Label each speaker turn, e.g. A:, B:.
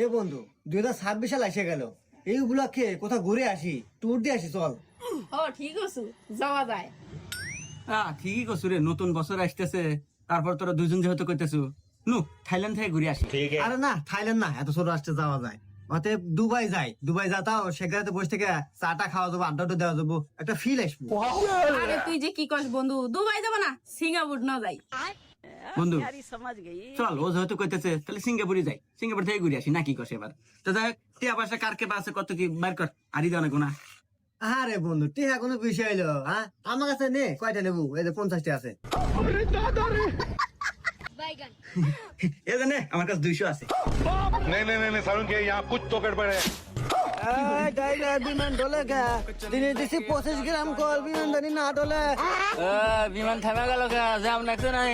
A: এ বন্ধু 2026 সাল এসে গেল, এই উপলক্ষে কোথাও ঘুরে আসি, ট্যুর দিয়ে আসি চল।
B: ঠিক আছে, যাওয়া যায়।
C: ঠিকই কছু রে, নতুন বছর আসতেছে, তারপর তোরা দুজন যেহেতু কইতেছু নু থাইল্যান্ড থেকে ঘুরে আসি।
A: আরে না, থাইল্যান্ড না, এত ছোট রাষ্ট্রে যাওয়া যায়। অতএব দুবাই যাই, দুবাই যাতাও, সেখানে তো বসে থেকে চাটা খাওয়া যাবো, আড্ডা দেওয়া যাবো, একটা ফিল আসবো।
B: আরে তুই যে কি কস বন্ধু, দুবাই যাবো না, সিঙ্গাপুর না যাই।
C: বন্ধু চল, ও যেহেতু কইতেছে তাহলে সিঙ্গাপুরে যাই, সিঙ্গাপুর থেকে ঘুরে আসি, না কি কস এবার? তো যাই হোক, টিয়া পয়সা কার কে আছে কত কি বাইর কর, আরই দেওয়া না।
A: আরে বন্ধু, টিহা কোনো বিষয় হইলো? হ্যাঁ, আমার কাছে নে, কয়টা নেবো? এই যে 50টা আছে।
C: এ জানে আমার কাছে 200 আছে।
D: नहीं नहीं नहीं सारुण के यहाँ कुछ तो गड़बड़ है।
A: বিমান ডলে গা, দিনে দিছি 25 গ্রাম কল, বিমান জানি না ডলে।
C: বিমান থেমে গেল, যাম নাকছে নাই।